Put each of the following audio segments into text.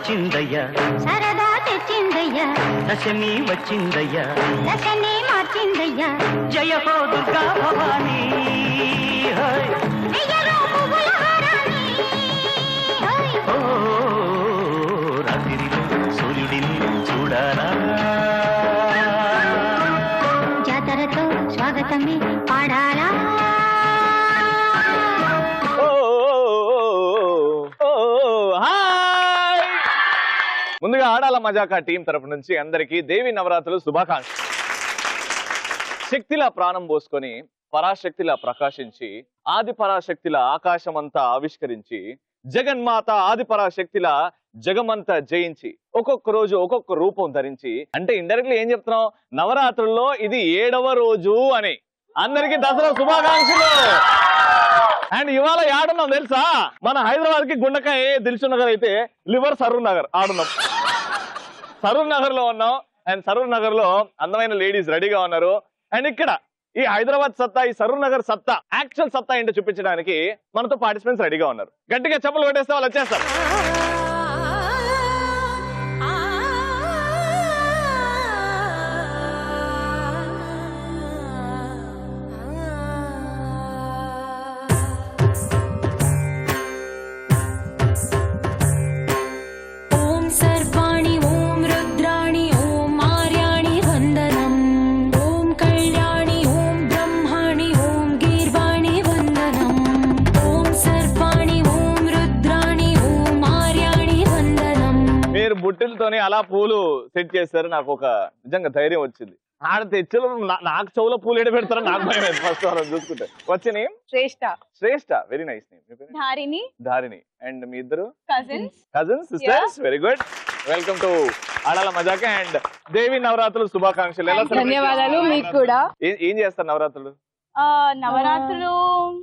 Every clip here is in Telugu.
వచ్చిందయ్యా, సరదా తెచ్చిందయ్యా, దశమి వచ్చిందయ్యా, దశని మార్చిందయ్యా, జయ హో దుర్గా భవానీ. హోయ్. వెయ్యలో పువ్వుల హారాన్ని, హోయ్. ఓ రాత్రిలో సూర్యుడిని చూడాలా, జాతరతో స్వాగతమే పాడాలా. ముందుగా ఆడాల మజాకా టీం తరపు నుంచి అందరికీ దేవి నవరాత్రులు శుభాకాంక్షలు. శక్తిలా ప్రాణం పోసుకొని పరాశక్తిలా ప్రకాశించి ఆది పరాశక్తిలా ఆకాశమంతా ఆవిష్కరించి జగన్మాత ఆది పరాశక్తిలా జగమంతా జయించి ఒక్కొక్క రోజు ఒక్కొక్క రూపం ధరించి, అంటే ఇండైరెక్ట్లీ ఏం చెప్తున్నాం, నవరాత్రుల్లో ఇది 7వ రోజు అని. అందరికీ దసరా శుభాకాంక్షలు. అండ్ ఇవాళ ఆడున్నాం తెలుసా, మన హైదరాబాద్ కి గుండకాయ దిల్సుఖ్ నగర్ అయితే లివర్ సరూర్ నగర్ ఆడున్నాం. సరూర్ నగర్ లో ఉన్నాం. అండ్ సరూర్ నగర్ లో అందమైన లేడీస్ రెడీగా ఉన్నారు. అండ్ ఇక్కడ ఈ హైదరాబాద్ సత్తా, ఈ సరూర్ నగర్ సత్తా, యాక్చువల్ సత్తా ఏంటో చూపించడానికి మనతో పార్టిసిపెంట్స్ రెడీగా ఉన్నారు. గట్టిగా చెప్పులు కొట్టేస్తే వాళ్ళు వచ్చేస్తారు. బుట్టెలతోని అలా పూలు సెట్ చేస్తారు. నాకు ఒక నిజంగా ధైర్యం వచ్చింది. ఆడ తెచ్చులు నాకు చెవులో పూలు ఎడ పెడతారో నాకు భయం లేదు ఫస్ట్ వారం చూసుకుంటే. వచ్చే name Shreshtha. Shreshtha, very nice name. Dharini. Dharini. And మీ ఇద్దరు cousins sisters. Very good. Welcome to Aadaala Majaka and Devi నవరాత్రులు శుభాకాంక్షలు. ఎలా ధన్యవాదాలు మీకు కూడా. ఏం చేస్తారు నవరాత్రులు? నవరాత్రులు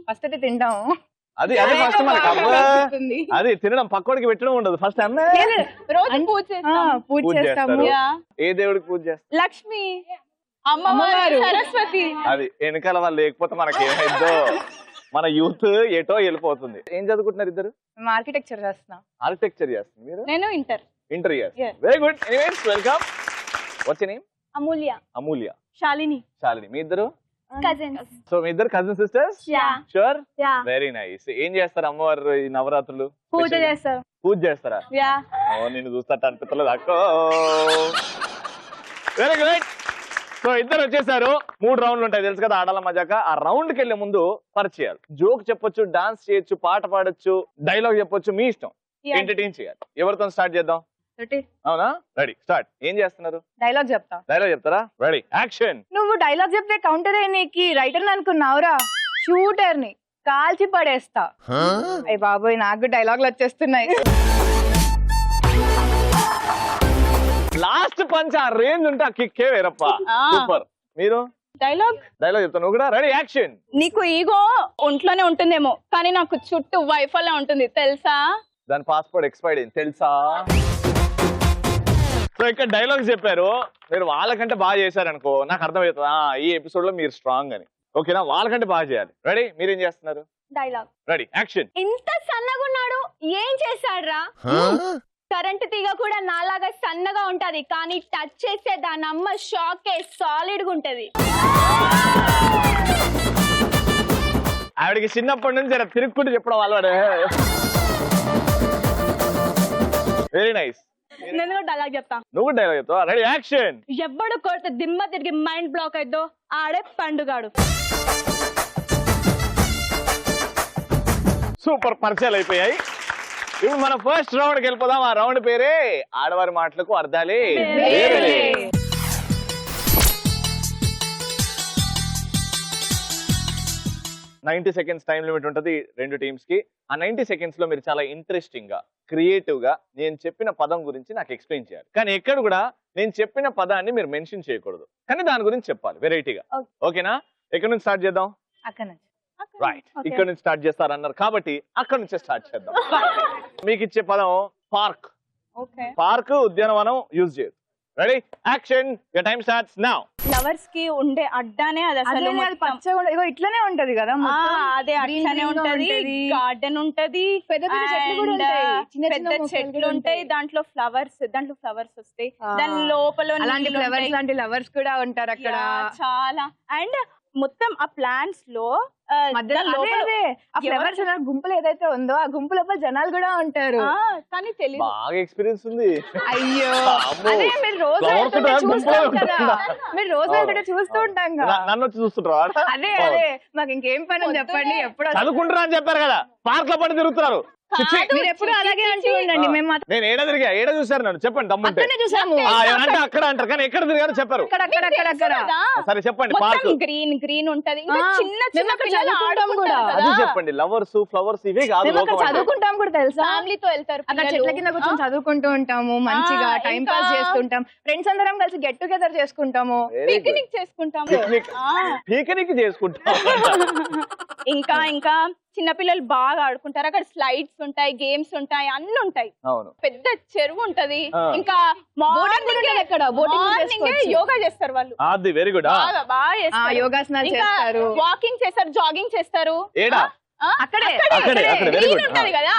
ఫస్ట్ అయితే తింటాం. అది ఫస్ట్ మనకి అది తినడం పక్కోడికి పెట్టడం ఉండదు. ఫస్ట్ పూజ చేస్తాము. ఏ దేవుడికి పూజ చేస్తారు? లక్ష్మి, అమ్మవారు, సరస్వతి. అది వెనకాల వాళ్ళు లేకపోతే మనకి ఏమైందో, మన యూత్ ఎటో వెళ్ళిపోతుంది. ఏం చదువుకుంటున్నారు ఇద్దరు? ఆర్కిటెక్చర్ చేస్తున్నా. ఆర్కిటెక్చర్ చేస్తున్నారు మీరు? నేను inter year. Very good. Anyways welcome. What's name? Amulya. Shalini. మీ ఇద్దరు కజిన్స్. సో మీ ఇద్దరు cousin sisters? Sure. Very nice. ఏం చేస్తారు అమ్మవారు ఈ నవరాత్రులు? పూజ చేస్తారు. పూజ చేస్తారా? నిన్ను చూస్తట అనిపిస్తలేదు అక్కో. Very good. సో ఇద్దరు వచ్చేసారు. 3 రౌండ్లు ఉంటాయి తెలుసు కదా ఆడాల మజాక. ఆ రౌండ్కి వెళ్లే ముందు పరిచయాలు. జోక్ చెప్పొచ్చు, డాన్స్ చేయొచ్చు, పాట పాడొచ్చు, డైలాగ్ చెప్పొచ్చు, మీ ఇష్టం. ఎంటర్టైన్ చేయాలి. ఎవరితో స్టార్ట్ చేద్దాం? అవునా? Ready, start. ఏం చేస్తున్నారు? డైలాగ్ చెప్తా. డైలాగ్ చెప్తారా? Ready, action. నువ్వు డైలాగ్ చెప్తే కౌంటర్ నీకు రైటర్ అనుకున్నావురా, షూటర్ ని కాల్చి పడేస్తా. అయ్య బాబోయ్, నాకు డైలాగులు వచ్చేస్తున్నాయి. లాస్ట్ పంచ్ ఆ రేంజ్ ఉంటే ఆ కిక్కే వేరప్ప. సూపర్. మీరు? డైలాగ్ చెప్తాను. నువ్వు కూడా రెడీ, యాక్షన్. నీకు ఈగో ఒంట్లోనే ఉంటుందేమో, కానీ నాకు చుట్టూ వైఫల్యం ఉంటుంది తెలుసా? దాని పాస్పోర్ట్ ఎక్స్పైర్డ్ అయింది తెలుసా? సో ఇక్కడ డైలాగ్స్ చెప్పారు. మీరు వాళ్ళకంటే బాగా చేశారనుకో నాకు అర్థమవుతుంది ఈ ఎపిసోడ్ లో మీరు స్ట్రాంగ్ అని. ఓకేనా? వాళ్ళకంటే బాగా చేయాలి. రెడీ, మీరేం చేస్తున్నారు? Dialogue ready, action. ఇంత సన్నగున్నాడు, ఏం చేశాడ్రా? కరెంట్ తీగ కూడా నాలాగా సన్నగా ఉంటది, కానీ టచ్ చేసే దాని అమ్మ షాకే సాలిడ్ గా ఉంటది. ఆవిడకి చిన్నప్పటి నుంచి తిరుక్కుంటూ చెప్పడం అలవాడు. Very nice. నేను డైలాగ్ చెప్తా. నువ్వు డైలాగ్ చెప్తావా? Ready, action. ఎవ్వడు కొడితే దిమ్మ తిరిగి మైండ్ బ్లాక్ అయిద్దో ఆడే పండుగాడు. సూపర్. పరిచయాలు అయిపోయాయి. ఇప్పుడు మనం ఫస్ట్ రౌండ్ కి వెళ్ళిపోదాం. ఆ రౌండ్ పేరే ఆడవారి మాటలకు అర్థాలే వేరేలే. 90 సెకండ్స్ టైం లిమిట్ ఉంటుంది 2 టీమ్స్ కి. ఆ 90 సెకండ్స్ లో మీరు చాలా ఇంట్రెస్టింగ్ గా, క్రియేటివ్ గా నేను చెప్పిన పదం గురించి నాకు ఎక్స్ప్లెయిన్ చేయాలి. కానీ ఎక్కడ కూడా నేను చెప్పిన పదాన్ని మీరు మెన్షన్ చేయకూడదు, కానీ దాని గురించి చెప్పాలి వెరైటీగా. ఓకేనా? ఎక్కడి నుంచి స్టార్ట్ చేద్దాం? రైట్, ఇక్కడ నుంచి స్టార్ట్ చేస్తారన్నారు కాబట్టి అక్కడ నుంచే స్టార్ట్ చేద్దాం. మీకు ఇచ్చే పదం పార్క్. పార్క్, ఉద్యానవనం యూజ్ చేయదు. Ready action your time starts now. Flowers కి ఉండే అడ్డానే అది అసలు మొత్తం. పచ్చగా ఇగో ఇట్లనే ఉంటది కదా అదే అట్లనే ఉంటది, గార్డెన్ ఉంటది, పెద్ద పెద్ద చెట్లు కూడా ఉంటాయి, చిన్న చిన్న పెద్ద మొక్కలు చెట్లు కూడా ఉంటాయి, ఉంటాయి. దాంట్లో ఫ్లవర్స్ వస్తాయి, దాని లోపల అలాంటి నీళ్ళు ఫ్లవర్స్ ఉంటాయి. లాంటి లవర్స్ కూడా ఉంటారు అక్కడ. చాలా అండ్ మొత్తం ఆ ప్లాంట్స్ లో మధ్యలో దాని లోపల ఆ ఫ్లవర్స్ గుంపులు ఏదైతే ఉందో ఆ గుంపు లోపల జనాలు కూడా ఉంటారు. కానీ తెలియదు. బాగా ఎక్స్పీరియన్స్ ఉంది. అయ్యో అమ్మో. అదే మీరు రోజు Flowers వెళ్తుంటే కూడా చూస్తూ గుంపులో ఉంటారా? ఉంటారా? మీరు రోజు వెళ్తుంటే చూస్తూ ఉంటాం కదా. నన్ను వచ్చి చూస్తుంటారా? అదే అదే మాకు ఇంకేం పని ఉంది చెప్పండి. ఎప్పుడు చదువుకుంటారా అని చెప్పారు కదా, పార్క్ లో పడి తిరుగుతున్నారు. చిచ్చి. మీరు ఎప్పుడు అలాగే అంటూ ఉండండి. మేము మాత్రం నేను ఏడ చూసారు నన్ను చెప్పండి దమ్ముంటే. అక్కడనే చూసాము. అంటే అక్కడ అంటారు కానీ ఎక్కడ తిరిగారో చెప్పారు. అక్కడ సరే చెప్పండి. పార్క్ గ్రీన్ ఉంటది, ఇంకా చిన్న మేము చిన్న అక్కడ పిల్లలు చదువుకుంటాం కూడా. అది చెప్పండి. లవర్స్ ఫ్లవర్స్ ఇవే కాదు మేము అక్కడ లోకం అంటే. చదువుకుంటాం కూడా తెలుసా. ఫ్యామిలీతో వెళ్తారు అక్కడ పిల్లలు. చెట్ల కింద కూర్చొని చదువుకుంటూ ఉంటాము, మంచిగా టైం ఇంకా పాస్ చేస్తుంటాం, ఫ్రెండ్స్ అందరం కలిసి గెట్ టుగెదర్ చేసుకుంటాము. Very good. పిక్నిక్ చేసుకుంటాం. పిక్నిక్ చేసుకుంటాం. ఇంకా ఇంకా చిన్నపిల్లలు బాగా ఆడుకుంటారు. అక్కడ స్లైడ్స్ ఉంటాయి, గేమ్స్ ఉంటాయి, అన్ని ఉంటాయి. అవును. పెద్ద చెరువు ఉంటది. ఆ. ఇంకా మార్నింగ్ యోగా చేస్తారు వాళ్ళు. అది వెరీ గుడ్. బాగా చేస్తారు. యోగాసనాలు ఇంకా చేస్తారు. వాకింగ్ చేస్తారు, జాగింగ్ చేస్తారు. ఏడా అక్కడే అక్కడే వెరీ గుడ్. ఉంటది కదా.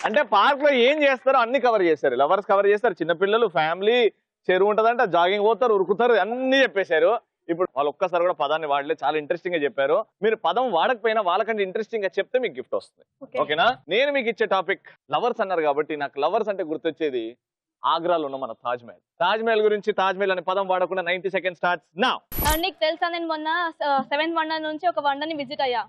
అంటే పార్క్ లో ఏం చేస్తారో అన్ని కవర్ చేస్తారు. లవర్స్ కవర్ చేస్తారు, చిన్నపిల్లలు, ఫ్యామిలీ, చెరువు ఉంటదంట, జాగింగ్ పోతారు, ఉరుకుతారు, అన్ని చెప్పేశారు. ఇప్పుడు వాళ్ళు ఒక్కసారి కూడా పదాన్ని వాడలేదు, చాలా ఇంట్రెస్టింగ్ గా చెప్పారు. మీరు పదం వాడకపోయినా వాళ్ళకంటే ఇంట్రెస్టింగ్ గా చెప్తే మీకు గిఫ్ట్ వస్తుంది. ఓకేనా? నేను మీకు ఇచ్చే టాపిక్ లవర్స్ అన్నారు కాబట్టి నాకు లవర్స్ అంటే గుర్తొచ్చేది ఆగ్రాలో ఉన్న మన తాజ్ మహల్. తాజ్ మహల్ గురించి తాజ్ మహల్ అనే పదం వాడకుండా 90 seconds స్టార్ట్స్ నౌ. నీకు తెలుసా, నేను మొన్న 7th వండర్ నుంచి ఒక వండర్ని విజిట్ అయ్యా.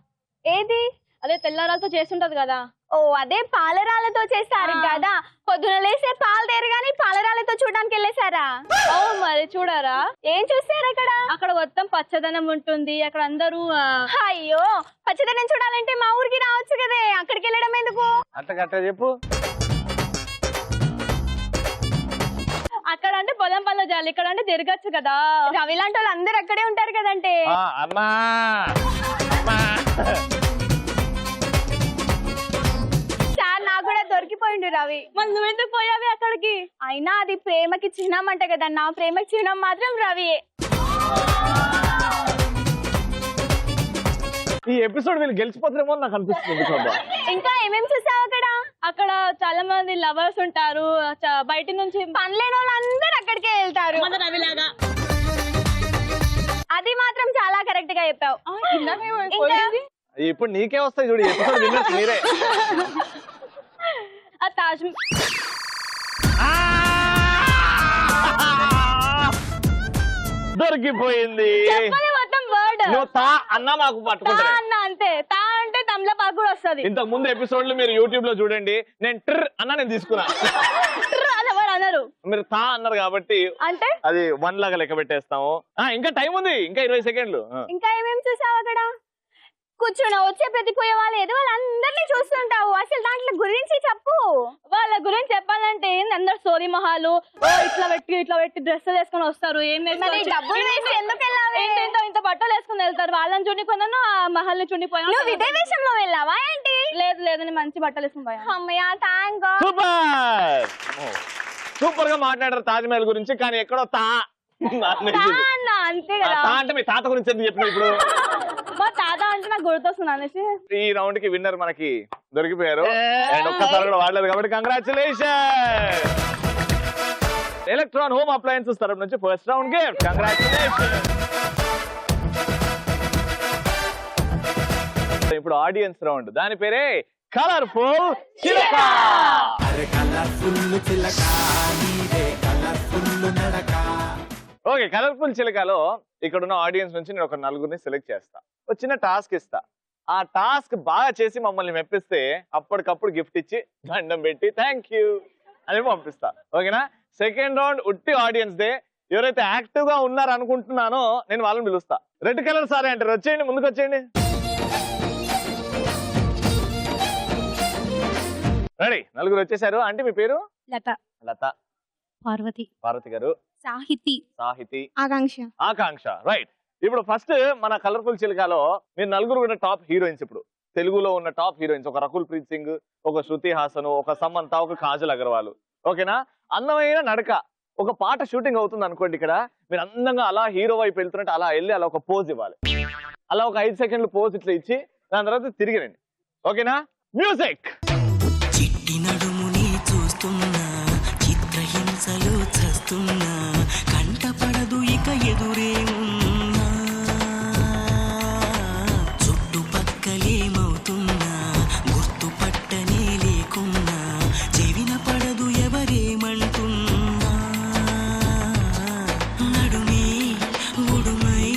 ఏది? అదే తెల్లారాలతో చేస్తుంటది కదా. ఓ అదే పాలరాలతో చేస్తారు కదా. పొద్దున లేసే పాలు తేరు గానీ పాలరాలతో చూడడానికి వెళ్ళేసారా? అవును మరి, చూడారా? ఏం చూస్తారు అక్కడ? అక్కడ మొత్తం పచ్చదనం ఉంటుంది. అక్కడ అందరూ అయ్యో, పచ్చదనం చూడాలంటే మా ఊరికి రావచ్చు కదే, అక్కడికి వెళ్ళడం ఎందుకు? అట్లా చెప్పు. అక్కడ అంటే పొలం పనులు చేయాలి, ఇక్కడ అంటే తిరగచ్చు కదా. రవి లాంటి వాళ్ళు అందరు అక్కడే ఉంటారు కదంటే. అమ్మా సార్ నాకు కూడా దొరికిపోయిండు రవి. మరి నువ్వెందుకు పోయావి అక్కడికి? అయినా అది ప్రేమకి చిహ్నం అంట కదా, నా ప్రేమకి చిహ్నం మాత్రం రవియే. ఈ ఎపిసోడ్ వీళ్ళు గెలిచిపోతారేమో నాకు అనిపిస్తుంది. ఇంకా ఏమేం చూసావు అక్కడ? అక్కడ చాలా మంది లవర్స్ ఉంటారు. బయట నుంచి పనిలేని వాళ్ళు అందరు అక్కడికే వెళ్తారు. మన రవిలాగా. అది మాత్రం చాలా కరెక్ట్ గా చెప్పావు. ఇంకా ఇప్పుడు నీకే వస్తాయి చూడు, ఎపిసోడ్ విన్నర్స్ మీరే. ఆ తాజ్ దొరికిపోయింది. చెప్పలే మొత్తం వర్డ్. నువ్వు తా అన్నా మాకు తా పట్టుకుంటా. అన్న అంతే. తా అంటే తమలపాకు కూడా వస్తుంది. ఇంతకు ముందు ఎపిసోడ్లు మీరు యూట్యూబ్ లో చూడండి. నేను ట్ర్ అన్నా నేను తీసుకున్నా. ఎవరు అన్నారు? మీరు తా అన్నారు కాబట్టి అంటే అది 1 లాగా లెక్క పెట్టేస్తాము. ఇంకా టైం ఉంది, ఇంకా 20 సెకండ్లు. ఇంకా ఏమేం చూసావు అక్కడ? కూర్చున్నా వచ్చే ప్రతిపోయే వాళ్ళు ఏదో వాళ్ళందరినీ చూస్తుంటావు. అసలు దాంట్లో గురించి చెప్పు. వాళ్ళ గురించి చెప్పాలంటే అందరు సోరీ మొహాలు, ఇట్లా పెట్టి డ్రెస్సులు వేసుకొని వస్తారు. ఏం మరి డబ్బులు వేసి ఎందుకు వెళ్ళావు? ఇంత బట్టలు వేసుకొని వెళ్తారు. వాళ్ళని చూడిపోయినాను, ఆ మహల్ని చూడిపోయాను. నువ్వు ఇదే విషయంలో వెళ్ళావా ఏంటి? లేదు నేను మంచి బట్టలు వేసుకొని పోయాను. అమ్మయ్య, థ్యాంక్ గాడ్. సూపర్ సూపర్ గా మాట్లాడారు తాజ్ మహల్ గురించి. కానీ ఎక్కడో తా అన్న అంతే కదా. తా అంటే మీ తాత గురించి ఎందుకు చెప్పిన ఇప్పుడు? మా తాత అంటే నాకు గుర్తొస్తుంది అనేసి. ఈ రౌండ్ కి విన్నర్ మనకి దొరికిపోయారు. అండ్ ఒక్కసారి కూడా వాడలేదు కాబట్టి కంగ్రాచులేషన్. ఎలక్ట్రాన్ హోమ్ అప్లయన్సెస్ తరపు నుంచి ఫస్ట్ రౌండ్ గిఫ్ట్. కంగ్రాచులేషన్. ఇప్పుడు ఆడియన్స్ రౌండ్, దాని పేరే కలర్ఫుల్ చిలక. ఓకే, కలర్ఫుల్ చిలకలో ఇక్కడ ఉన్న ఆడియన్స్ నుంచి నేను ఒక 4 సెలెక్ట్ చేస్తా. ఒక చిన్న టాస్క్ ఇస్తా. ఆ టాస్క్ బాగా చేసి మమ్మల్ని మెప్పిస్తే అప్పటికప్పుడు గిఫ్ట్ ఇచ్చి దండం పెట్టి థ్యాంక్ యూ అని పంపిస్తా. ఓకేనా? సెకండ్ రౌండ్ ఉట్టి ఆడియన్స్ దే. ఎవరైతే యాక్టివ్ గా ఉన్నారు అనుకుంటున్నానో నేను వాళ్ళని పిలుస్తా. రెడ్ కలర్ సారీ అంటారు, వచ్చేయండి, ముందుకు వచ్చేయండి. రెడీ? 4 వచ్చేసారు. అంటే మీ పేరు? లత. లత. పార్వతి గారు. సాహితి. ఆకాంక్ష. రైట్. ఇప్పుడు ఫస్ట్ మన కలర్ఫుల్ చిలకలో మీరు 4 కూడా టాప్ హీరోయిన్స్. ఇప్పుడు తెలుగులో ఉన్న టాప్ హీరోయిన్స్ ఒక రకుల్ ప్రీత్ సింగ్, ఒక శృతి హాసన్, ఒక సమంత, ఒక కాజల్ అగర్వాల్. ఓకేనా? అందమైన నడక. ఒక పాట షూటింగ్ అవుతుంది అనుకోండి, ఇక్కడ మీరు అందంగా అలా హీరో వైపు వెళ్తున్నట్టు అలా వెళ్ళి అలా ఒక పోజ్ ఇవ్వాలి. అలా ఒక 5 సెకండ్లు పోజ్ ఇట్లా ఇచ్చి దాని తర్వాత తిరిగి రండి. ఓకేనా? మ్యూజిక్. చిట్టి నడుముని చూస్తున్నా, చిత్రహింసలు చస్తున్నా, కంటపడదు ఇక ఎదురే ఉన్నా, చుట్టుపక్కలేమవుతున్నా గుర్తుపట్టనే లేకున్నా, చెవిన పడదు ఎవరేమంటున్నా, నడుమే ఉడుమై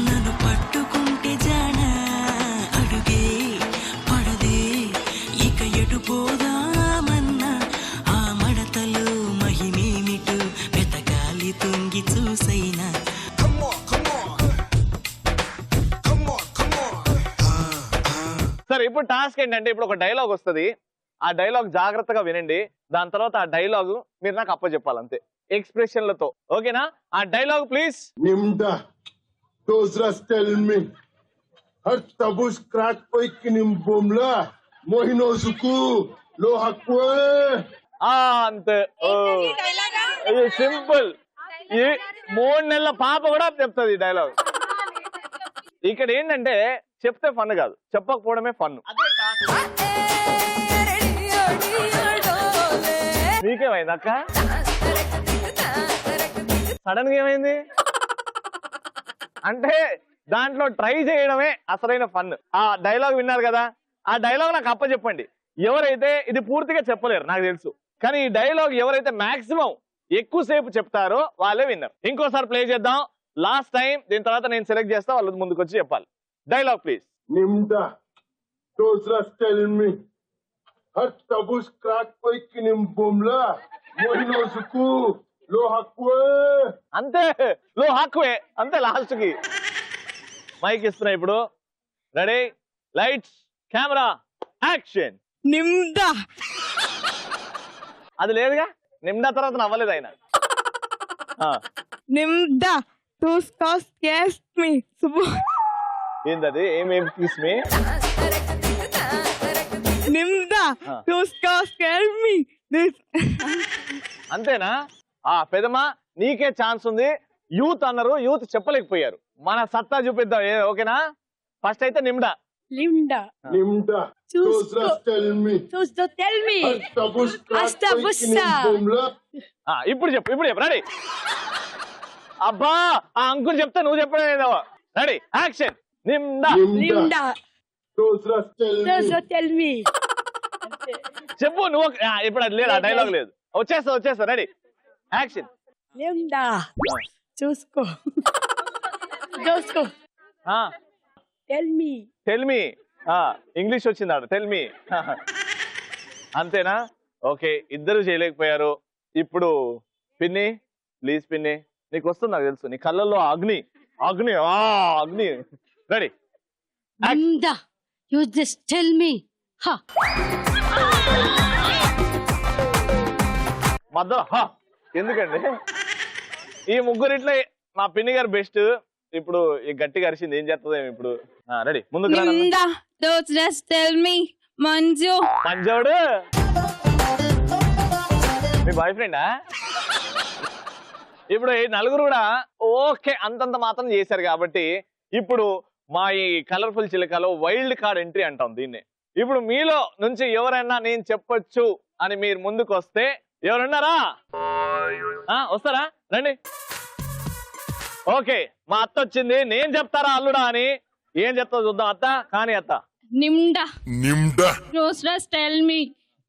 నన్ను పట్టుకుంటే జానా, అడుగే పడదే ఇక ఎటు పోదామన్నా, ఆ మడతలు మహిమేమిటు వెతకాలి తుంగి చూసైనా. సరే, ఇప్పుడు టాస్క్ ఏంటంటే ఇప్పుడు ఒక డైలాగ్ వస్తుంది. ఆ డైలాగ్ జాగ్రత్తగా వినండి. దాని తర్వాత ఆ డైలాగ్ మీరు నాకు అప్పచెప్పాలి అంతే, ఎక్స్ప్రెషన్లతో. ఓకేనా? ఆ dialogue please. Nimda, those rust tell me. Her tabus crack poik nimbumla, mohino zuku, lo hakwe. అంతే. సింపుల్. ఈ 3 నెలల పాప కూడా చెప్తుంది ఈ డైలాగ్. ఇక్కడ ఏంటంటే చెప్తే ఫన్ కాదు, చెప్పకపోవడమే ఫన్. మీకేమైంది అక్క? సడన్ గా ఏమైంది అంటే దాంట్లో ట్రై చేయడమే అసలైన ఫన్. ఆ డైలాగ్ విన్నారు కదా, ఆ డైలాగ్ నాకు అప్పచెప్పండి. ఎవరైతే ఇది పూర్తిగా చెప్పలేరు నాకు తెలుసు, కానీ ఈ డైలాగ్ ఎవరైతే మాక్సిమం ఎక్కువసేపు చెప్తారో వాళ్ళే విన్నర్. ఇంకోసారి ప్లే చేద్దాం. లాస్ట్ టైం, దీని తర్వాత నేను సెలెక్ట్ చేస్తా, వాళ్ళు ముందుకు వచ్చి చెప్పాలి. Dialogue please. Nimda, those rust tell me. Her tabus crack poik nimbumla, mohino zuku, lo hakwe. అంతే, లో హక్కువే అంతే. లాస్ట్ కి మైక్ ఇస్తున్నా ఇప్పుడు. Ready, lights, camera, action. నిమ్దా అది లేదుగా, నిమ్డా తర్వాత నవ్వలేదు ఆయన. నిమ్దా తూ స్కేస్ట్ మీ సుబు ఏంటది? ఏమేమి తీసుమే? నిమ్దా తూ స్కేస్ట్ మీ. అంతేనా? పెదమా, నీకే ఛాన్స్ ఉంది. యూత్ అన్నారు, యూత్ చెప్పలేకపోయారు. మన సత్తా చూపిద్దాం. ఓకేనా? ఫస్ట్ అయితే నిమ్డా. నిమ్దా Nimda, those rust tell me. చూస్తూ టెల్ మీ. Her tabus crack Hasta poik bussa. nimbumla. ఇప్పుడు చెప్పు, ఇప్పుడు చెప్పు. రెడీ. అబ్బా, ఆ అంకుల్ చెప్తే నువ్వు చెప్పలేదు. Ready, action. నిమ్డా. నిమ్దా Those rust tell me. చూస్తూ టెల్ మీ. చెప్పు నువ్వు. ఇప్పుడు అది లేదు, ఆ డైలాగ్ లేదు. వచ్చేస్తా. Ready, action. నిమ్దా చూసుకో tell me. Tell me. English వచ్చిందాడు, టెల్ మీ. అంతేనా? ఓకే, ఇద్దరు చేయలేకపోయారు. ఇప్పుడు పిన్ని, ప్లీజ్ పిన్ని, నీకు వస్తుంది నాకు తెలుసు. నీ కళ్ళల్లో అగ్ని. రెడీ. నిమ్దా యు జస్ట్ టెల్ మీ. మధ్యలో ఎందుకండి? ఈ ముగ్గురిట్లో మా పిన్ని గారు బెస్ట్. ఇప్పుడు ఈ గట్టిగా అరిచింది, ఏం చేస్తుందో ఇప్పుడు. రెడీ, ముందుకు రా. నిమ్దా don't just tell me Manju. మంజోడు మీ బాయ్ ఫ్రెండా? ఇప్పుడు ఈ నలుగురు కూడా ఓకే అంతంత మాత్రం చేశారు కాబట్టి ఇప్పుడు మా ఈ కలర్ఫుల్ చిలకలో వైల్డ్ కార్డ్ ఎంట్రీ అంటాం దీన్ని. ఇప్పుడు మీలో నుంచి ఎవరైనా నేను చెప్పొచ్చు అని మీరు ముందుకు వస్తే ఎవరున్నారా? వస్తారా? రండి. ఓకే, మా అత్త వచ్చింది. నేను చెప్తారా అల్లుడా అని? ఏం చెప్తా చూద్దాం. అత్త కానీ అత్త. నిమ్డా Nimda. just tell me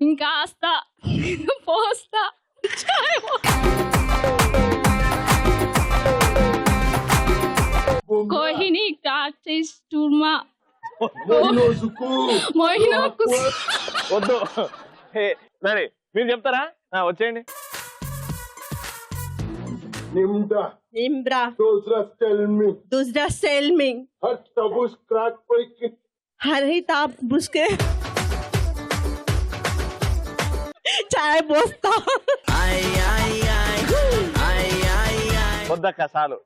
ఇంకాస్త పోస్తా. కోహిని కాచిస్ టుర్మా Mohino zuku. మోహినో వద్దు. సరే, మీరు చెప్తారా? వచ్చేయండి. Nimda, నిమ్దా those rust tell me. दूसरा सेल में Her tabus crack poik. हर ही ताप बुसके चाय बोस्ता. వద్దక్క చాలు.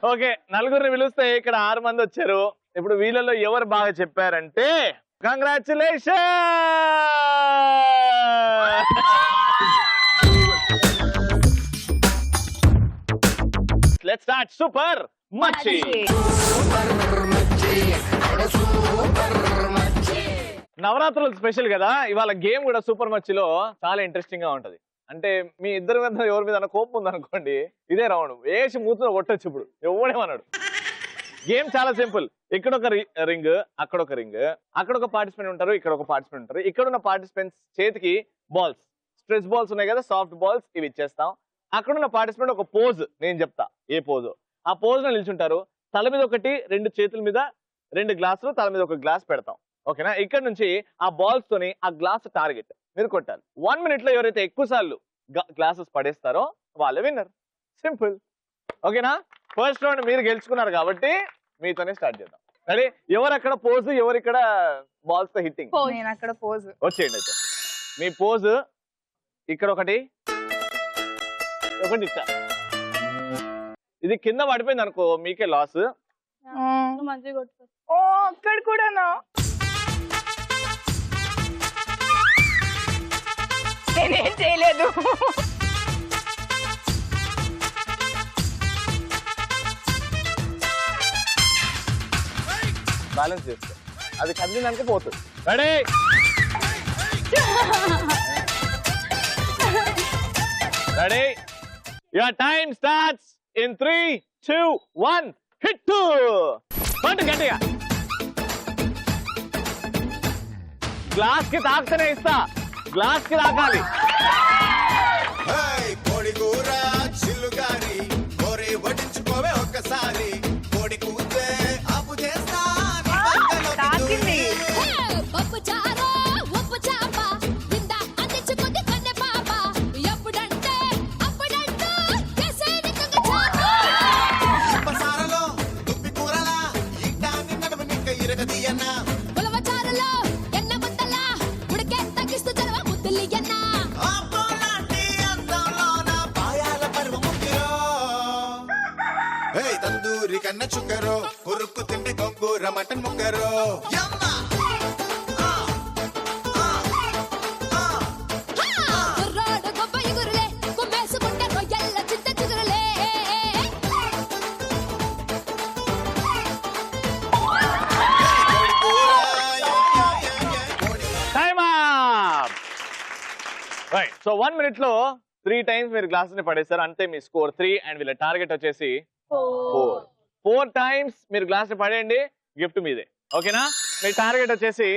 ఓకే, నలుగురిని పిలుస్తే ఇక్కడ 6 మంది వచ్చారు. ఇప్పుడు వీళ్ళలో ఎవరు బాగా చెప్పారంటే కంగ్రాచులేషన్. లెట్స్ స్టార్ట్ సూపర్ మచ్చి. నవరాత్రులు స్పెషల్ కదా, ఇవాళ గేమ్ కూడా సూపర్ మచ్చిలో చాలా ఇంట్రెస్టింగ్ గా ఉంటది. అంటే మీ ఇద్దరి మీద ఎవరి మీద కోపం ఉంది అనుకోండి, ఇదే రౌండ్ వేసి మూతులో కొట్టచ్చు. ఇప్పుడు ఎవడేమన్నాడు. గేమ్ చాలా సింపుల్. ఇక్కడ ఒక రింగ్, అక్కడ ఒక రింగ్, అక్కడ ఒక పార్టిసిపెంట్ ఉంటారు, ఇక్కడ ఒక పార్టిసిపెంట్ ఉంటారు. ఇక్కడ ఉన్న పార్టిసిపెంట్స్ చేతికి బాల్స్, స్ట్రెస్ బాల్స్ ఉన్నాయి కదా, సాఫ్ట్ బాల్స్, ఇవి ఇచ్చేస్తాం. అక్కడ ఉన్న పార్టిసిపెంట్ ఒక పోజ్ నేను చెప్తా, ఏ పోజ్, ఆ పోజ్ లో నిల్చుంటారు. తల మీద ఒకటి, రెండు చేతుల మీద 2 గ్లాసులు, తల మీద ఒక గ్లాస్ పెడతాం. ఓకేనా? ఇక్కడ నుంచి ఆ బాల్స్ తోని ఆ గ్లాస్ టార్గెట్ మీరు కొట్టాలి. 1 minute లో ఎవరైతే ఎక్కువ సార్లు గ్లాసెస్ పడేస్తారో వాళ్ళే విన్నర్. సింపుల్. ఓకేనా? ఫస్ట్ రౌండ్ మీరు గెలుచుకున్నారు కాబట్టి మీతోనే స్టార్ట్ చేద్దాం. రెడీ? ఎవరు అక్కడ పోజ్, ఎవరు ఇక్కడ బాల్స్ తో హిట్టింగ్? నేను అక్కడ పోజ్. వచ్చేయండి అయితే. మీ పోజ్ ఇక్కడ ఒకటి ఇట్లా. ఇది కింద పడిపోయింది అనుకో మీకే లాస్. మంచిగా కొట్టు. ఓ అక్కడ కూడానా? నేనేం చేయలేదు. బ్యాలెన్స్ చేస్తే అది కదిలిందనుకో పోతుంది. Ready? Ready? Your time starts in 3, 2, 1 hit. పండు గట్టిగా. గ్లాస్ కి తాకుతూనే ఇస్తా, గ్లాస్ కి తాకాలి. కోడి కూర చిల్లుగారి కోరి వడ్డించుకోవే ఒక్కసారి. కోడి కూతే అప్పు చేస్తా. తాకింది. పప్పు చారు ఉప్పు చాప కింద అందించుకుంది కన్నె పాప. ఎప్పుడంటే అప్పుడంటూ కేసేది తుంగ చాప. సారలో దుప్పి కూరలా ఇట్టా నిన్నడు నిక్క ఇరగదీయన్నా. ఉలవ చారులో ఎన్న ముద్దల ఉడికే తగ్గిస్తూ చదవ ముద్దులి ఎన్న. తందూరి కన్న చుక్కరో కొరుక్కు తింటే గొంగూర మటన్ ముక్కరో. కుర్రాడు గొప్ప ఎగురులే కుమ్మేసుకుంటే రొయ్యల్ల చింత చిగురులే. Time up. Right. So 1 minute లో 3 times మీరు గ్లాసెస్ ని పడేస్తారు. అంతే మీ స్కోర్ 3 అండ్ వీళ్ళ టార్గెట్ వచ్చేసి 4 times మీరు గ్లాస్ ని పడేయండి, గిఫ్ట్ మీదే. ఓకేనా? మీ టార్గెట్ వచ్చేసి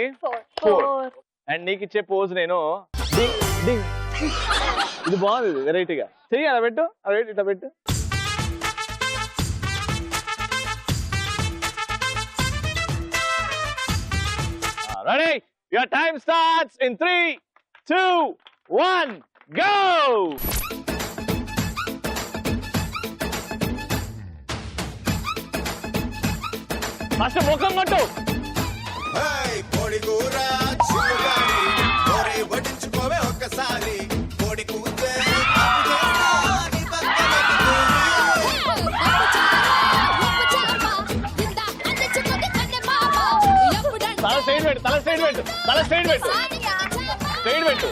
4. అండ్ నీకు ఇచ్చే పోజ్ నేను ఇది బాగుంది, వెరైటీగా చెయ్యి. అలా పెట్టు, అలా ఇట్లా పెట్టు. Ready? Your time starts in 3, 2, 1 go. First ముఖం కొట్టు. కోడి కూర చిల్లుగారి కోరి వడ్డించుకోవే ఒక్కసారి. కోడి కూతే అప్పు చేస్తా. పప్పు చారు ఉప్పు చాప కింద అందించుకుంది కన్నె పాప. ఎప్పుడంటే తల సైడ్ పెట్టు, తల సైడ్ పెట్టు, తల సైడ్ పెట్టు, సైడ్ పెట్టు.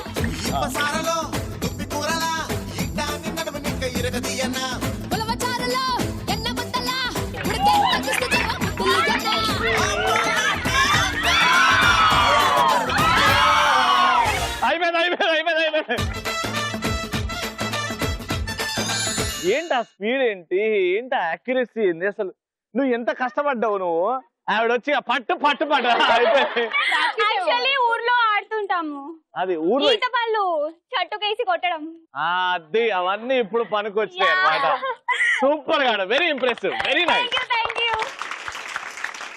సారలో దుప్పి కూరలా ఇట్టా నిన్నడు నిక్క ఇరగదీయన్నా. ఉలవ చారులో ఎన్న ముద్దల ఉడికే తగ్గిస్తూ చదవ ముద్దులి ఎన్న. అయిపోయింది. ఏంటి ఆ స్పీడ్, ఏంటి యాక్యురసీ ఏంటి అసలు? నువ్వు ఎంత కష్టపడ్డావు నువ్వు. ఆవిడ వచ్చి పట్టు పట్టు పట్టు అయిపోయింది. యాక్చువల్లీ ఊర్లో ఆడుతుంటాము, అది ఊర్లో ఈత పళ్ళు చెట్టుకేసి కొట్టడం. అది అవన్నీ ఇప్పుడు పనికొచ్చాయి అన్నమాట. సూపర్ గా ఆడ, very impressive, very nice.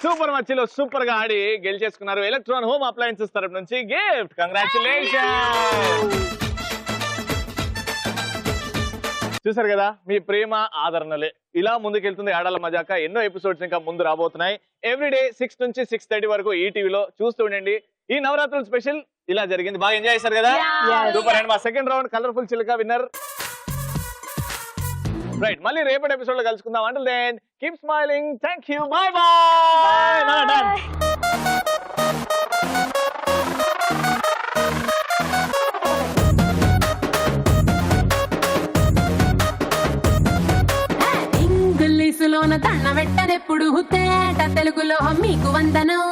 Super మచ్చిలో సూపర్ గా ఆడి గెలిచేసుకున్నారు. ఎలక్ట్రాన్ హోమ్ అప్లయన్సెస్ తరపు నుంచి గిఫ్ట్. కంగ్రాచులేషన్. చూసారు కదా, మీ ప్రేమ ఆదరణలే ఇలా ముందుకెళ్తుంది ఆడాల మజాక. ఎన్నో ఎపిసోడ్స్ ఇంకా ముందు రాబోతున్నాయి. ఎవ్రీడే 6 నుంచి 6:30 వరకు ఈ టీవీలో చూస్తూ ఉండండి. ఈ నవరాత్రుల స్పెషల్ ఇలా జరిగింది, బాగా ఎంజాయ్ చేశారు కదా. సూపర్. అండ్ మా సెకండ్ రౌండ్ కలర్ఫుల్ చిలుక విన్నర్. రైట్, మళ్ళీ రేపటి ఎపిసోడ్ లో కలుసుకుందాం. Until then keep smiling. Thank you. Bye bye. తేట తెలుగులో మీకు వందనం.